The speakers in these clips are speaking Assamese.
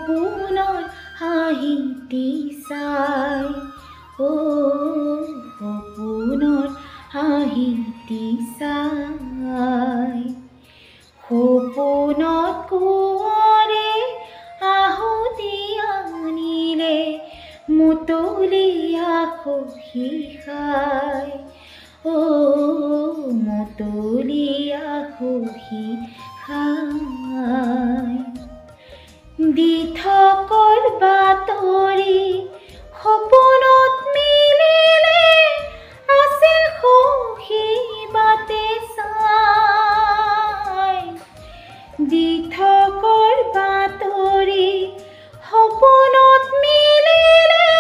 সপোনৰ হাঁহিটি চাই সপোনৰ হাঁহিটি চাই সপোনত কোঁৱৰে আহুতি আনিলে মুতলীয়া সখী খাই মুতলীয়া সখী খাই দি থকৰ বাতৰি সপোনত মিলিলে আছিল সখী বাটে চাই দি থকৰ বাতৰি সপোনত মিলিলে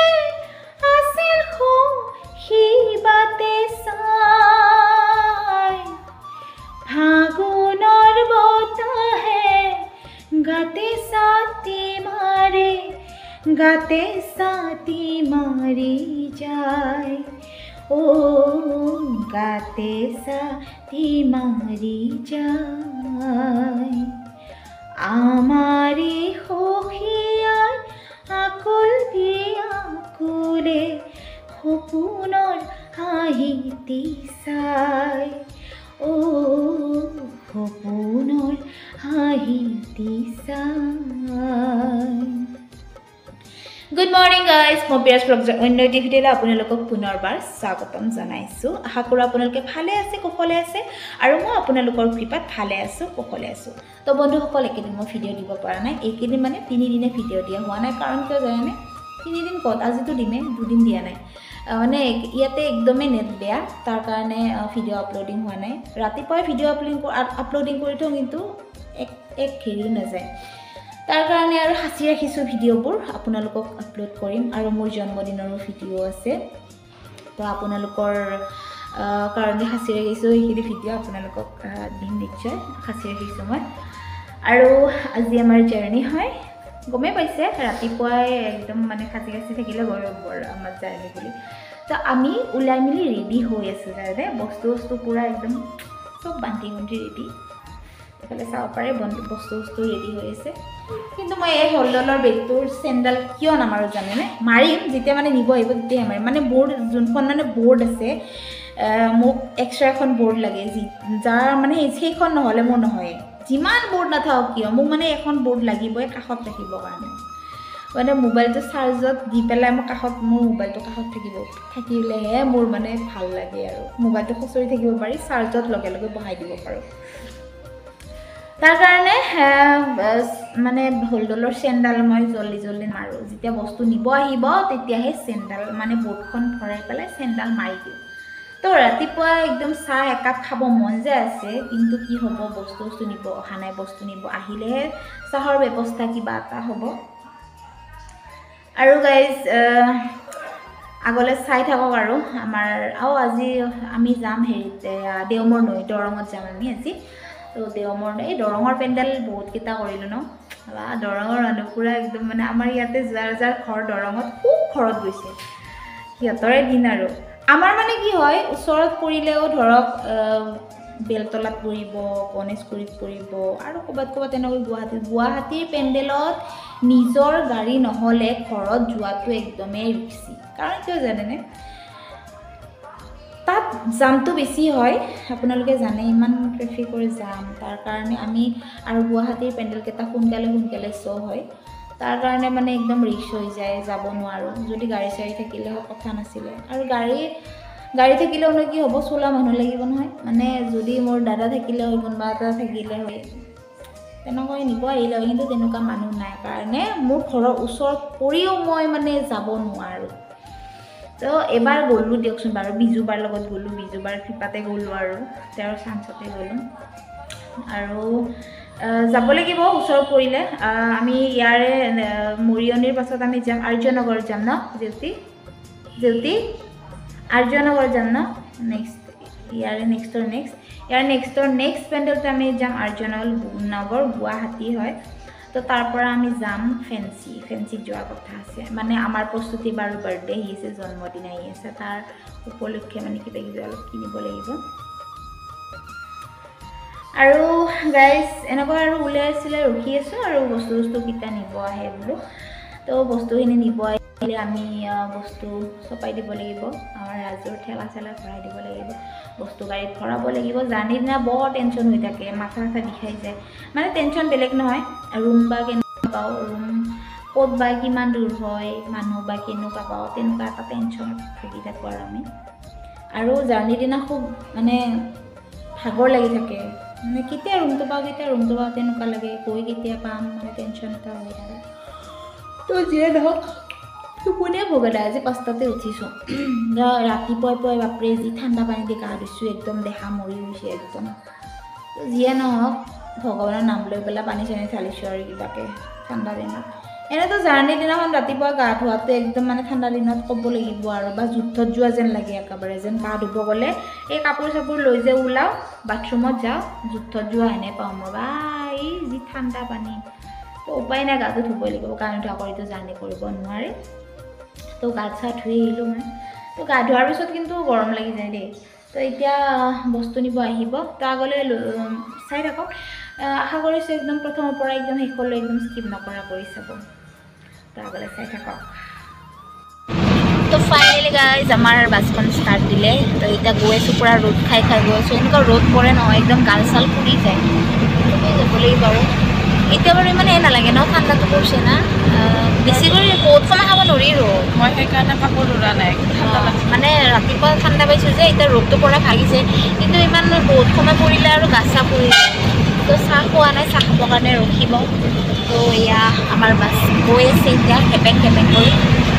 আছিল সখী বাটে চাই ফাগুনৰ বতাহে গাতে ছাতি মাৰি যায় গাতে ছাতি মাৰি যায় আমাৰে সখীয়াৰ আকুল বিয়াকুলে সপোনৰ হাঁহিটি চাই সপোনৰ হাঁহিটি চাই গুড মৰ্নিং গাইজ মই পিয়াজ ব্লগৰ অন্য এটি ভিডিঅ'লৈ আপোনালোকক পুনৰবাৰ স্বাগতম জনাইছোঁ আশা কৰোঁ আপোনালোকে ভালে আছে কুশলে আছে আৰু মই আপোনালোকৰ কৃপাত ভালে আছোঁ কুশলে আছোঁ তো বন্ধুসকল একেদিন মই ভিডিঅ' দিব পৰা নাই এইকেইদিন মানে 3 দিনে ভিডিঅ' দিয়া হোৱা নাই কাৰণ কিয় জানেনে 3 দিন ক'ত আজিতো দিমে 2 দিন দিয়া নাই মানে ইয়াতে একদমেই নেট বেয়া তাৰ কাৰণে ভিডিঅ' আপলোডিং হোৱা নাই ৰাতিপুৱাই ভিডিঅ' আপলোডিং কৰি থওঁ কিন্তু এক হেৰিও নাযায় তাৰ কাৰণে আৰু সাঁচি ৰাখিছোঁ ভিডিঅ'বোৰ আপোনালোকক আপলোড কৰিম আৰু মোৰ জন্মদিনৰো ভিডিঅ' আছে তো আপোনালোকৰ কাৰণে সাঁচি ৰাখিছোঁ এইখিনি ভিডিঅ' আপোনালোকক দিম নিশ্চয় সাঁচি ৰাখিছোঁ মই আৰু আজি আমাৰ জাৰ্ণি হয় গমে পাইছে ৰাতিপুৱাই একদম মানে সাঁচি থাকিলে বৰ আমাৰ জাৰ্ণি বুলি তো আমি ওলাই মিলি ৰেডি হৈ আছোঁ জানে বস্তু পূৰা একদম চব বান্ধি ৰেডি এইফালে চাব পাৰে বস্তু ৰেডি হৈ আছে কিন্তু মই এই হলডলৰ বেগটোৰ চেণ্ডেল কিয় নামাৰোঁ জানেনে মাৰিম যেতিয়া মানে নিব আহিব তেতিয়াহে মাৰিম মানে বৰ্ড যোনখন মানে বৰ্ড আছে মোক এক্সট্ৰা এখন বৰ্ড লাগে যাৰ মানে সেইখন নহ'লে মোৰ নহয় যিমান বৰ্ড নাথাকক কিয় মোক মানে এখন বৰ্ড লাগিবই কাষত ৰাখিবৰ কাৰণে মানে মোবাইলটো চাৰ্জত দি পেলাই মোৰ মোবাইলটো কাষত থাকিলেহে মোৰ মানে ভাল লাগে আৰু মোবাইলটো খুচৰি থাকিব পাৰি চাৰ্জত লগে লগে বহাই দিব পাৰোঁ তাৰ কাৰণে মানে হলডলৰ চেণ্ডেল মই জল্দি মাৰোঁ যেতিয়া বস্তু নিব আহিব তেতিয়াহে চেণ্ডেল মানে বৰ্ডখন ভৰাই পেলাই চেণ্ডেল মাৰি দিওঁ তো ৰাতিপুৱা একদম চাহ একাপ খাব মন যায় আছে কিন্তু কি হ'ব বস্তু নিব অহা নাই বস্তু নিব আহিলেহে চাহৰ ব্যৱস্থা কিবা এটা হ'ব আৰু গাইজ আগলৈ চাই থাকক আৰু আমাৰ আজি আমি যাম হেৰিতে দেওমৰ নৈ দৰঙত যাম আমি আজি তো দেওমৰ এই দৰঙৰ পেণ্ডেল বহুতকেইটা কৰিলোঁ ন দৰঙৰ মানুহ পূৰা একদম মানে আমাৰ ইয়াতে যাৰ ঘৰ দৰঙত খুব ঘৰত গৈছে সিহঁতৰে দিন আৰু আমাৰ মানে কি হয় ওচৰত পৰিলেও ধৰক বেলতলাত পৰিব গণেশগুৰিত পৰিব আৰু ক'ৰবাত এনেকৈ গুৱাহাটীৰ পেণ্ডেলত নিজৰ গাড়ী নহ'লে ঘৰত যোৱাটো একদমেই ৰিস্কি কাৰণ কিয় জানেনে তাত জামটো বেছি হয় আপোনালোকে জানে ইমান ট্ৰেফিকৰ জাম তাৰ কাৰণে আমি আৰু গুৱাহাটীৰ পেণ্ডেলকেইটা সোনকালে শ্ব' হয় তাৰ কাৰণে মানে একদম ৰিস্ক হৈ যায় যাব নোৱাৰোঁ যদি গাড়ী চাড়ী থাকিলেও কথা নাছিলে আৰু গাড়ী থাকিলেও কি হ'ব চলা মানুহ লাগিব নহয় মানে যদি মোৰ দাদা থাকিলে হয় কোনোবা এটা থাকিলে হয় তেনেকৈ নিব আহিলে হয় কিন্তু তেনেকুৱা মানুহ নাই কাৰণে মোৰ ঘৰৰ ওচৰত পৰিও মই মানে যাব নোৱাৰোঁ তো এবাৰ গ'লোঁ দিয়কচোন বাৰু বিজুবাৰ লগত গ'লোঁ বিজুবাৰ কৃপাতে গ'লোঁ আৰু তেওঁৰ চান্সতে গ'লোঁ আৰু যাব লাগিব ওচৰত পৰিলে আমি ইয়াৰে মৰিয়নিৰ পাছত আমি যাম আৰ্যনগৰ যাম ন জেউতি আৰ্যনগৰ যাম ন ইয়াৰ নেক্সটৰ নেক্সট পেণ্ডেলটো আমি যাম আৰ্যনগৰ গুৱাহাটী হয় তো তাৰ পৰা আমি যাম ফেন্সিত যোৱাৰ কথা আছে মানে আমাৰ প্ৰস্তুতি বাৰু বাৰ্থডে আহি আছে জন্মদিন আহি আছে তাৰ উপলক্ষে মানে কিবা কিবি অলপ কিনিব লাগিব আৰু গাইজ এনেকুৱা আৰু ওলাই আছিলে ৰখি আছোঁ আৰু বস্তুকেইটা নিব আহে বোলো তো বস্তুখিনি নিব আহিলে আমি বস্তু চপাই দিব লাগিব আমাৰ ৰাজুৰ ঠেলা চেলা ভৰাই দিব লাগিব বস্তু গাড়ীত ভৰাব লাগিব জাৰ্ণিৰ দিনা বৰ টেনশ্যন হৈ থাকে মাথা বিষাই যায় মানে টেনশ্যন বেলেগ নহয় ৰুম বা কেনেকুৱা পাওঁ ৰুম ক'ত বা কিমান দূৰ হয় মানুহ বা কেনেকুৱা পাওঁ তেনেকুৱা এটা টেনশ্যনত ভুগি থাকোঁ আৰু জাৰ্ণিৰ দিনা খুব মানে ভাগৰ লাগি থাকে মানে কেতিয়া ৰুমটো পাওঁ তেনেকুৱা লাগে গৈ কেতিয়া পাম মানে টেনশ্যন এটা হৈ থাকে তো যিয়ে নহওক টোপনিয়ে ভগা আজি 5টাতে উঠিছোঁ ৰাতিপুৱাই বাপৰে যি ঠাণ্ডা পানী দি গা ধুইছোঁ একদম দেহা মৰি গৈছে একদম তো যিয়ে নহওক ভগৱানৰ নাম লৈ পেলাই পানী চানী ঢালিছোঁ আৰু কিবাকৈ ঠাণ্ডা দিনত এনেতো জাৰ্ণিৰ দিনাখন ৰাতিপুৱা গা ধোৱাটো একদম মানে ঠাণ্ডা দিনত ক'ব লাগিব আৰু বা যুদ্ধত যোৱা যেন লাগে একেবাৰে যেন গা ধুব গ'লে এই কাপোৰ চাপোৰ লৈ যে ওলাওঁ বাথৰুমত যাওঁ যুদ্ধত যোৱা এনে পাওঁ মই বা এই যি ঠাণ্ডা পানী তো উপায় নাই গাটো ধুবই লাগিব গা নুধোৱা কৰিতো জাৰ্ণি কৰিব নোৱাৰে তো গা চা ধুই আহিলোঁ মই তো গা ধোৱাৰ পিছত কিন্তু গৰম লাগি যায় দেই তো এতিয়া বস্তু নিব আহিব তো আগলৈ চাই থাকক আশা কৰিছোঁ একদম প্ৰথমৰ পৰা একদম শেষলৈ একদম স্কিপ নকৰা কৰি চাব তো আগলৈ চাই থাকক তো ফাইনেলি গাইজ আমাৰ বাছখন ষ্টাৰ্ট দিলে তো এতিয়া গৈ আছোঁ পূৰা ৰ'দ খাই গৈ আছোঁ এনেকুৱা ৰ'দ পৰে নহয় একদম গাল চাল ফুৰি যায় যাব লাগিব আৰু এতিয়া বাৰু ইমান নালাগে ন ঠাণ্ডাটো পৰিছে না বেছি কৰি বহুত সময় খাব নোৱাৰি ৰ'দ মই সেইকাৰণে কাপোৰ লোৱা নাই মানে ৰাতিপুৱা ঠাণ্ডা পাইছোঁ যে এতিয়া ৰ'দটো পৰা ভাগিছে কিন্তু ইমান বহুত সময় পৰিলে আৰু গা চা পৰি যায় তো চাহ খোৱা নাই চাহ খাবৰ কাৰণে ৰখিব তো এয়া আমাৰ বাছ গৈ আছে এতিয়া হেপেং কৰি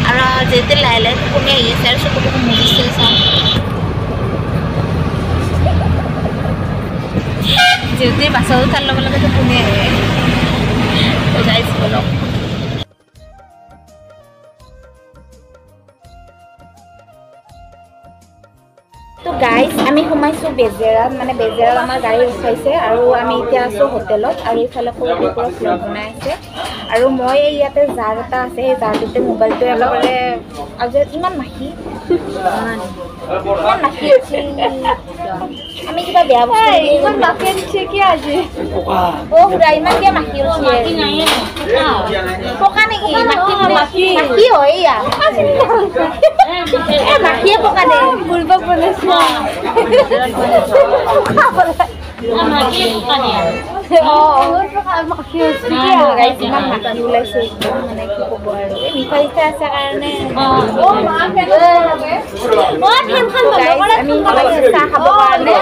আৰু যিহেতু লাহে লাহে টোপনি আহি আছে আৰু চকু টকু মুজিছে চাওঁ যিহেতু বাছত উঠাৰ লগে লগে টোপনি আহে তো গাইজ বলক তো গাইজ আমি সোমাইছোঁ বেজেৰাত মানে বেজেৰাত আমাৰ গাড়ী উঠাইছে আৰু আমি এতিয়া আছোঁ হোটেলত আৰু এইফালে সৰু পৰা ফ্লগ বনাই আছে আৰু মই ইয়াতে জাৰ এটা আছে সেই জাৰটোতে মোবাইলটো একেবাৰে আজি ইমান মাখি আছে আমি কিবা বেয়া বস্তু ইমান মাখি আনিছে কি আজি খুৰা ইমান কিয় মাখি উঠিছে পকা নেকি মাখি হয় এয়া মাখিয়ে পকা দে বুৰ্বক বনাইছে মিঠাই আছে কাৰণে চাহ খাব কাৰণে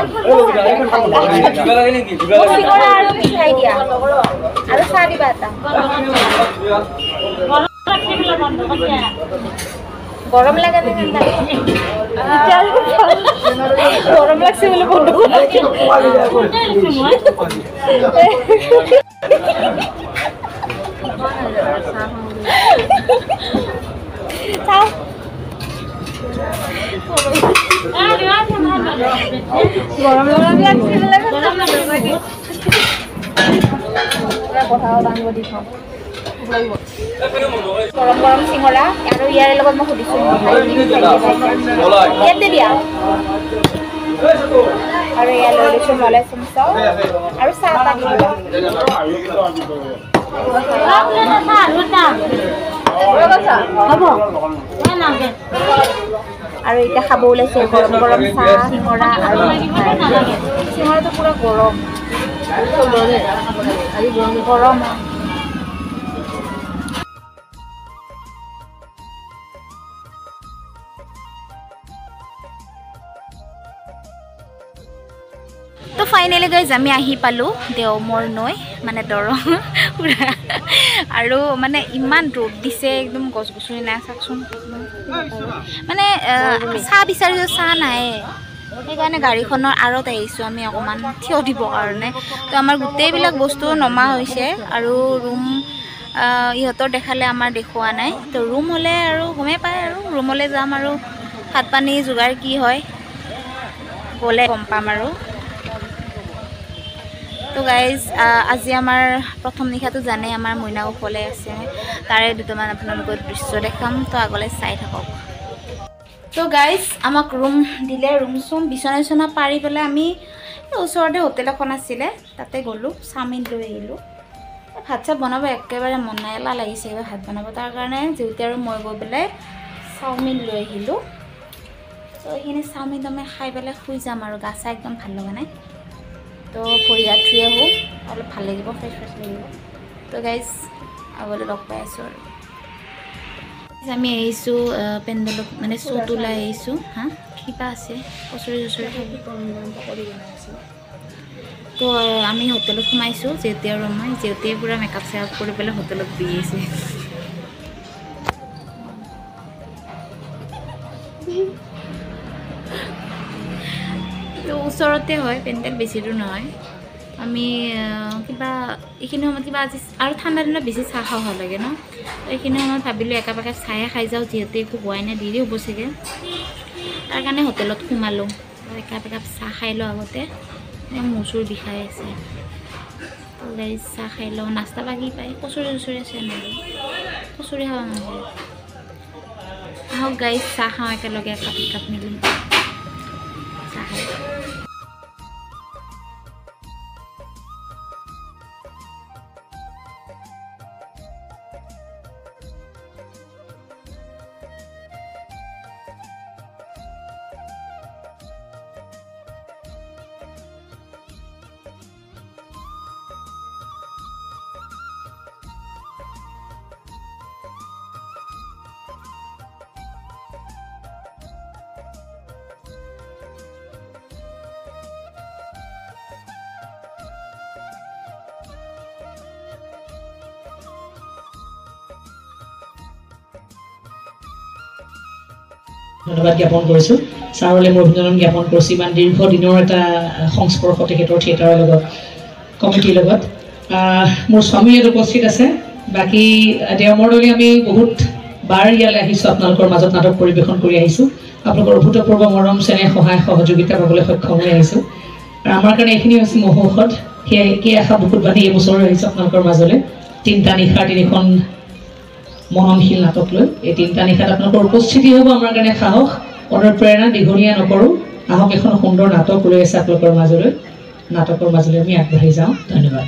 আৰু মিঠাই দিয়া আৰু চাহ দিবা এটা গৰম লাগে গৰম লাগছে বলে বন্ধ গৰম গৰম গৰম চিঙৰা আৰু ইয়াৰ লগত মই সুধিছোঁ ইয়াতে দিয়া আৰু ইয়াৰ লৈ লৈছোঁ মলাই চমচাও আৰু চাহ এটা দি দিবা আৰু এতিয়া খাব ওলাইছে গৰম গৰম চাহ চিঙৰা আৰু চিঙৰাটো পুৰা গৰম গৰম তো ফাইনেলি গাইজ আমি আহি পালোঁ দেওমৰ নৈ মানে দৰং আৰু মানে ইমান ৰ'দ দিছে একদম গছ গছনি নাই চাওকচোন মানে চাহ বিচাৰিছোঁ চাহ নাই সেইকাৰণে গাড়ীখনৰ আঁৰত আহিছোঁ আমি অকণমান থিয় দিবৰ কাৰণে তো আমাৰ গোটেইবিলাক বস্তু নমা হৈছে আৰু ৰুম ইহঁতৰ দেখালে আমাৰ দেখুওৱা নাই তো ৰুম হ'লে আৰু গমেই পায় আৰু ৰুমলৈ যাম আৰু ভাত পানী যোগাৰ কি হয় গ'লে গম পাম আৰু তো গাইজ আজি আমাৰ প্ৰথম নিশাটো জানে আমাৰ মইনা অকলে আছে তাৰে দুটামান আপোনালোকৰ দৃশ্য দেখাম তো আগলৈ চাই থাকক তো গাইজ আমাক ৰুম দিলে ৰুম চুম বিচনা চিচনা পাৰি পেলাই আমি ওচৰতে হোটেল এখন আছিলে তাতে গ'লোঁ চাওমিন লৈ আহিলোঁ ভাত চাত বনাব একেবাৰে মন নাই এলাহ লাগিছে এইবাৰ ভাত বনাব তাৰ কাৰণে যিহেতু আৰু মই গৈ পেলাই চাওমিন লৈ আহিলোঁ তো এইখিনি চাওমিন আমি খাই পেলাই শুই যাম আৰু গা চা একদম ভাল লগা নাই তো ভৰি হাত ধুই আহোঁ অলপ ভাল লাগিব ফ্ৰেছ ফ্ৰেছ লাগিব তো গাইজ আগলৈ লগ পাই আছোঁ আৰু আমি আহিছোঁ পেণ্ডেলত মানে শ্বুট ওলাই আহিছোঁ হা কিবা আছে কচৰি চচৰি তো আমি হোটেলত সোমাইছোঁ যেতিয়াই আৰু মই যেতিয়াই পূৰা মেকআপ চেকআপ কৰি পেলাই হোটেলত দি আছে তো ওচৰতে হয় পেণ্ডেল বেছি দূৰ নহয় আমি কিবা এইখিনি সময়ত কিবা আজি আৰু ঠাণ্ডা দিনত বেছি চাহ খাওঁ ভাল লাগে ন এইখিনি সময়ত ভাবিলোঁ একাপ একাপ চাহে খাই যাওঁ যিহেতু একো হোৱাই নাই দেৰি হ'ব চাগে তাৰ কাৰণে হোটেলত সোমালোঁ একাপ একাপ চাহ খাই লওঁ আগতে মোৰ চুৰ বিষাই আছে তো গাড়ী চাহ খাই লওঁ নাস্তা বাকি পাই কচৰি চচৰি আছে নাই কচৰি খাব নাযায় আহক গাড়ী চাহ খাওঁ একেলগে একাপ একাপ মিলি চাহ খাই ধন্যবাদ জ্ঞাপন কৰিছোঁ ছাৰলৈ মোৰ অভিনন্দন জ্ঞাপন কৰিছোঁ ইমান দীৰ্ঘ দিনৰ এটা সংস্পৰ্শ তেখেতৰ থিয়েটাৰৰ লগত কমিটিৰ লগত মোৰ স্বামী ইয়াত উপস্থিত আছে বাকী দেওমৰ দলে আমি বহুত বাৰ ইয়ালৈ আহিছোঁ আপোনালোকৰ মাজত নাটক পৰিৱেশন কৰি আহিছোঁ আপোনালোকৰ অভূতপূৰ্ব মৰম চেনেহ সহায় সহযোগিতা পাবলৈ সক্ষম হৈ আহিছোঁ আৰু আমাৰ কাৰণে এইখিনি হৈছে মহৌষধ সেয়াই কি আশা বুকুত বান্ধি এইবছৰ আহিছোঁ আপোনালোকৰ মাজলৈ 3টা নিশাৰ 3খন মননশীল নাটক লৈ এই 3টা নিশাত আপোনালোকৰ উপস্থিতি হ'ব আমাৰ কাৰণে সাহস অনুপ্ৰেৰণা দীঘলীয়া নকৰোঁ আহক এখন সুন্দৰ নাটক লৈ আছে আপোনালোকৰ মাজলৈ নাটকৰ মাজলৈ আমি আগবাঢ়ি যাওঁ ধন্যবাদ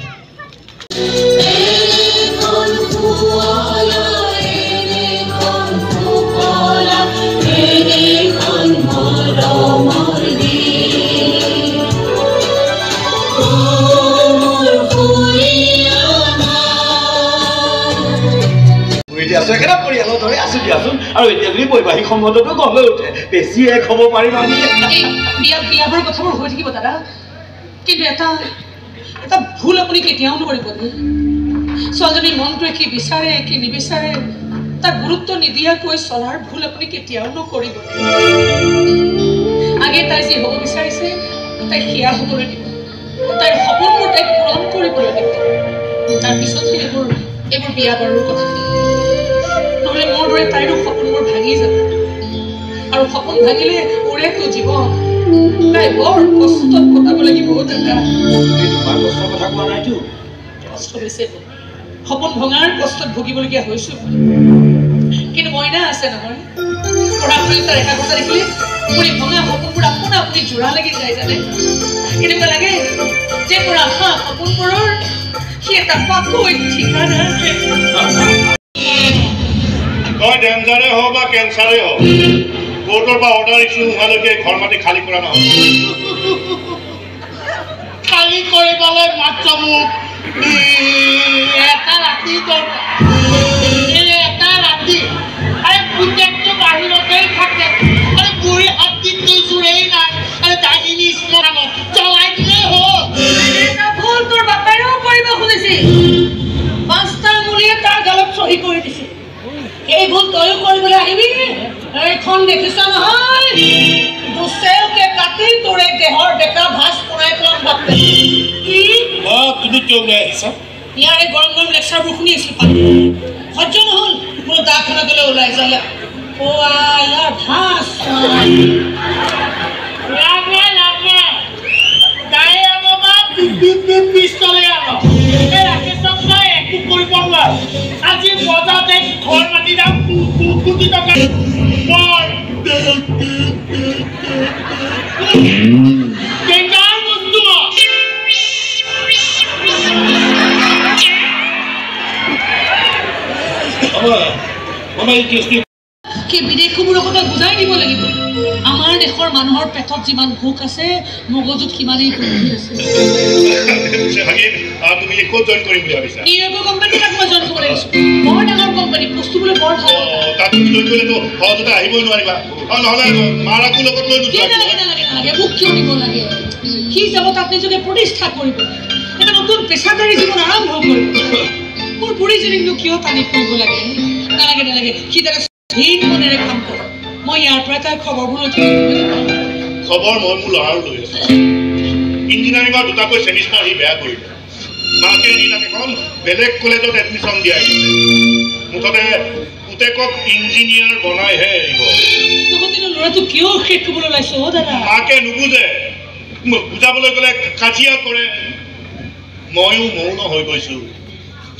আৰু এতিয়া যদি বৈবাহিক সম্বন্ধটো গঢ় উঠে বেছি এক হ'ব পাৰিম আমি বিয়াবোৰ কথাবোৰ হৈ থাকিব দাদা কিন্তু এটা ভুল আপুনি কেতিয়াও নকৰিব ছোৱালীজনীৰ মনটোৱে কি বিচাৰে কি নিবিচাৰে তাক গুৰুত্ব নিদিয়াকৈ চলাৰ ভুল আপুনি কেতিয়াও নকৰিব আগে তাই যি হ'ব বিচাৰিছে তাই সেয়া হ'বলৈ দিব তাইৰ সপোনবোৰ তাইক পূৰণ কৰিবলৈ দিব তাৰপিছতহে এইবোৰ বিয়া বাৰুৰ কথা নহ'লে মোৰ দৰে তাইৰো সপোনবোৰ ভাঙি যাব আৰু সপোন ভাঙিলে ওৰেটো জীৱন তাই বৰ কষ্টত কটাব লাগিব দাদা তোমাৰ কষ্টৰ কথা কোৱা নাইতো কষ্ট হৈছে সপোন ভঙাৰ কষ্টত ভুগিবলগীয়া হৈছোঁ কিন্তু মইনা আছে নহয় পঢ়া শুনি তাৰ একাগ্ৰতা দেখিলে মোৰ ভঙা সপোনবোৰ আপুনি জোৰা লাগি যায় জানে কেনেকুৱা লাগে যে মোৰ আশা সপোনবোৰৰ সি এটা পাকৈ ঠিকানা তই ডেঞ্জাৰে হওক বা কেঞ্চাৰে হওক কোৰ্টৰ পৰা অৰ্ডাৰ ইছ্যু নোহোৱালৈকে ঘৰ মাটি খালী কৰা নহয় খালী কৰিবলৈ মাত্ৰ মোক এটা ৰাতি আৰে পুতেকটো বাহিৰতেই থাকে আৰে বুঢ়ী হাতীটো জোৰেই নাই আৰে দাহিনী স্মৰণত জ্বলাই দিলেই হ'ল এটা ভুল তোৰ বাপেৰেও কৰিব খুজিছিল 5টা মুলিয়ে তাৰ গালত চহী কৰি দিছিল এই ভুল তয়ো কৰিবলৈ আহিবি এইখন দেখিছ নহয় দুচেলকে কাটি তোৰ এই দেহৰ ডেকা ভাজ পৰাই পেলাম বাপে কি তুমি কিয় ওলাই আহিছা ইয়াৰে গৰম গৰম লেকচাৰবোৰ শুনি আছিলো সহ্য নহ'ল মোৰ দাখনলৈ ওলাই যায় ইয়াৰ ভাজ লাগে গায়ে আনো বা পিষ্টলে আনো এই ৰাকেশক মই একো কৰিব নোৱাৰো আজি বজাৰতে ঘৰ মাটি দাম 2 কোটি টকা ডেঞ্জাৰ বস্তু মামা এই কেছটো কি বিদেশসমূহৰ কথা বুজাই দিব লাগিব আমাৰ দেশৰ মানুহৰ পেটত যিমান ভোক আছে মগজুত সিমানেই বুদ্ধি আছে তুমি ক'ত জইন কৰিম বুলি ভাবিছা নিউয়ৰ্কৰ কোম্পানীত মই জইন কৰিব লাগিছোঁ বৰ ডাঙৰ কোম্পানী বস্তুবোৰ বৰ ভাল তাত তুমি জইন কৰিলেতো সহজতে আহিবই নোৱাৰিবা নহ'লে মাৰাকো লগত লৈ নোযোৱা নালাগে মোক কিয় দিব লাগে সি যাব তাত নিজকে প্ৰতিষ্ঠা কৰিব এটা নতুন পেছাদাৰী জীৱন আৰম্ভ কৰিব মোৰ বুঢ়ীজনীকনো কিয় টানি ফুৰিব লাগে নালাগে সি তাৰে ঠিক মনেৰে কাম কৰে মই ইয়াৰ পৰা তাৰ খবৰবোৰ লৈ খবৰ মই মোৰ ল'ৰাও লৈ আছোঁ ইঞ্জিনিয়াৰিঙৰ দুটাকৈ ছেমিষ্টাৰ সি বেয়া কৰিলে মাকে নি তাক এখন বেলেগ কলেজত এডমিশ্যন দিয়াই দিলে মুঠতে পুতেকক ইঞ্জিনিয়াৰ বনাইহে এৰিব তহঁতিনো ল'ৰাটো কিয় শেষ কৰিবলৈ ওলাইছ দাদা মাকে নুবুজে বুজাবলৈ গ'লে কাজিয়া কৰে ময়ো মৌন হৈ গৈছোঁ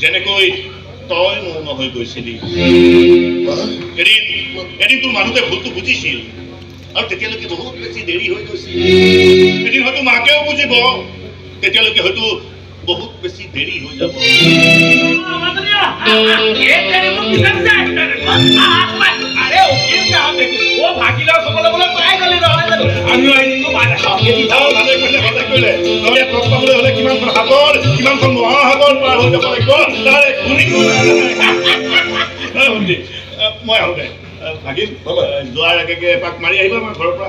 যেনেকৈ তই মৌন হৈ গৈছিলি এদিন তোৰ মানুহতে ভুলটো বুজিছিল আৰু তেতিয়ালৈকে বহুত বেছি দেৰি হৈ গৈছিল এদিন হয়তো মাকেও বুজিব তেতিয়ালৈকে হয়তো বহুত বেছি দেৰি হৈ যাব কিমানখন মহাসাগৰ পাৰ হৈ যাব লাগিব মই আহোঁ দে ভাগিন যোৱাৰ আগে এপাক মাৰি আহিবা আমাৰ ঘৰৰ পৰা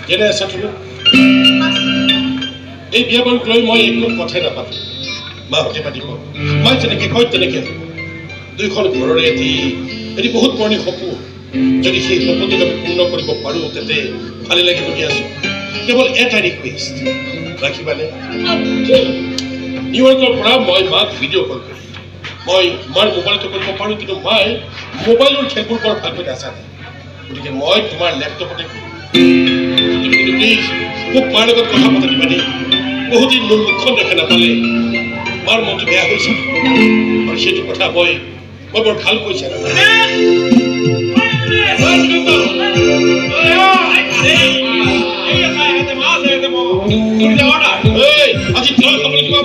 কেনে আছা তুমি এই বিয়া বাৰুক লৈ মই একো কথাই নাপাতো মাহঁতে পাতিব মই যেনেকৈ কয় তেনেকৈ দুইখন ঘৰৰে এটি বহুত পুৰণি সপোন যদি সেই সপোনটোক আমি পূৰ্ণ কৰিব পাৰোঁ তেন্তে ভালে লাগিব দিয়া আছোঁ কেৱল এটা ৰিকুৱেষ্ট ৰাখিবানে নিউয়ৰ্কৰ পৰা মই মাক ভিডিঅ' কল কৰিম মই মাৰ মোবাইলতে কৰিব পাৰোঁ কিন্তু মায়ে মোবাইলৰ খেলবোৰ বৰ ভালকৈ নাজানে গতিকে মই তোমাৰ লেপটপতে কৰিম তুমি কিন্তু প্লিজ মোক মাৰ লগত কথা পাতি দিবা দেই বহুদিন মোৰ মুখখন দেখা নাপালে মাৰ মনটো বেয়া হৈছে আৰু সেইটো কথা মই বৰ ভাল কৈছে আজি তই খাবলৈ কিবা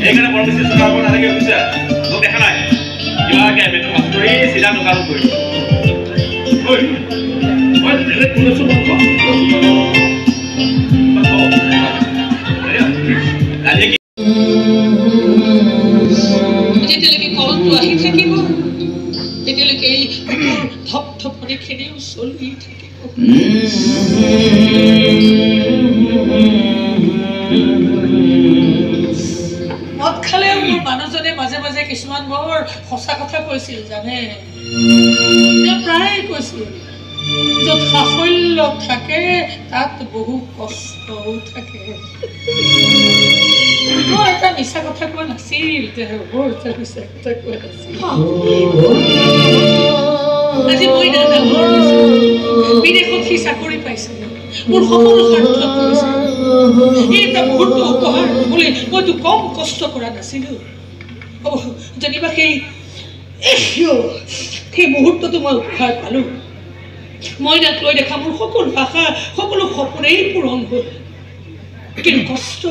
এইকাৰণে বৰ বেছি চোকা হ'ব নালাগে বুজিছা মোক দেখা নাই কিবাকৈ মেট্ৰ' পাছ কৰি চিধা দোকানত কৰিম মই বেলেগ কোনেছো যেতিয়ালৈকে কলটো আহি থাকিব তেতিয়ালৈকে এই ধপ ধপনিখিনিও চলি থাকিব মদ খালেও মোৰ মানুহজনে মাজে মাজে কিছুমান বৰ সঁচা কথা কৈছিল জানে প্ৰায় কৈছিল য'ত সাফল্য থাকে তাত বহু কষ্টও থাকে মই এটা মিছা কথা কোৱা নাছিল বৰ এটা মিছা কথা কোৱা নাছিল আজি মই দাদা বিদেশত সি চাকৰি পাইছে মোৰ সকলো সাৰ্থক কৰিছে এই এটা মুহূৰ্ত উপহাৰ বুলি মইতো কম কষ্ট কৰা নাছিলো যেনিবা সেই মুহূৰ্তটো মই উপহাৰ পালো মই তাক লৈ দেখা মোৰ সকলো আশা সকলো সপোনেই পূৰণ হ'ল কিন্তু কষ্ট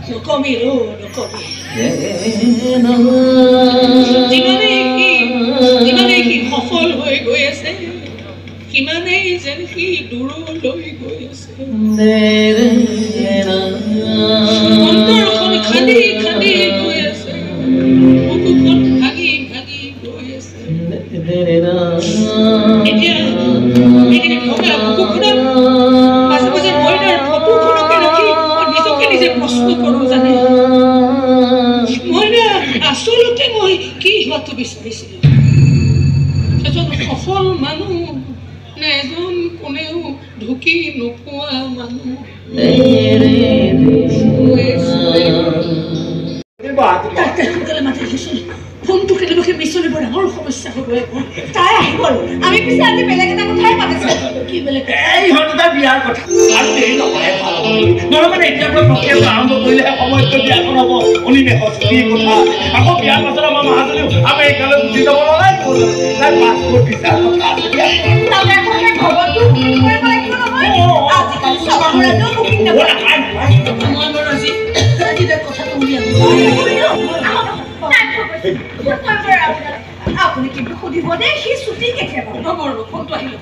নকমি নকমি যিমানেই সি সফল হৈ গৈ আছে সিমানেই যেন সি দূৰলৈ গৈ আছে অন্তৰখন খান্দি খান্দি গৈ আছে বুকুখন ভাগি ভাগি গৈ আছে মই কি হোৱাটো বিচাৰিছিলোঁ এজন সফল মানুহ নে এজন কোনেও ঢুকি নোপোৱা মানুহ সোনকালে মাতি আহিছোঁ ফোনটো কেনেবাকৈ মিছলি বৰ ডাঙৰ সমস্যা হ'ব তাই আহিব আমি পিছে আজি বেলেগ এটা কথাই পাতিছোঁ কি বেলেগ ইহঁত এটা বিয়াৰ কথা আৰু দেৰি নকৰে ভাল নহয় মানে এতিয়াৰ পৰা প্ৰক্ৰিয়াটো আৰম্ভ কৰিলেহে সময়তকৈ বিয়াখন হ'ব অনিমেষ ছুটিৰ কথা আকৌ বিয়াৰ পাছত আমাৰ মাজনীও আমেৰিকালৈ গুচি যাব নালাগিব তাই পাছপৰ্ট ভিছাৰ কথা আছে মই বাৰু আজি কথাটো উলিয়াম আপুনি কিন্তু সুধিব দেই সি ছুটি কেতিয়া পাব ফোনটো আহিব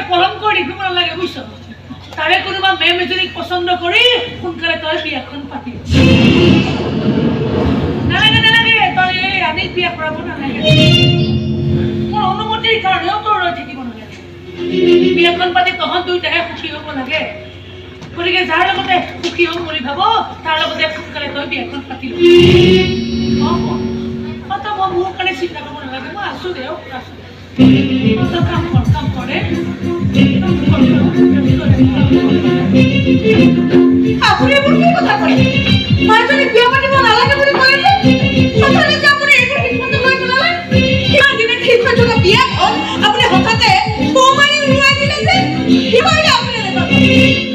পলম কৰি দেখিব নালাগে বুজিছ তাৰে কোনোবা মেম এজনীক পচন্দ কৰি সোনকালে তই বিয়াখন পাতি নালাগে নালাগে তই এই আনিক বিয়া কৰাব নালাগে মোৰ অনুমতিৰ কাৰণেও তোৰ ৰৈ থাকিব নালাগে বিয়াখন পাতি তহঁত দুইটাহে সুখী হ'ব লাগে গতিকে যাৰ লগতে সুখী হ'ম বুলি ভাব তাৰ লগতে সোনকালে তই বিয়াখন পাতি তই মই মোৰ কাৰণে চিন্তা কৰিব নালাগে মই আছোঁ দে আছোঁ কাম কৰে আপুনি মোৰ কি কথা কয় মাজনী বিয়া পাতিব নালাগে বুলি কয় যে সঁচাকৈ যে আপুনি এইবোৰ সিদ্ধান্ত লৈ পেলালে কিমান দিনে ঠিক হৈ থকা বিয়া হ'ল আপুনি হঠাতে মাৰি উৰুৱাই দিলে যে কি কৰিলে আপুনি এনেকুৱা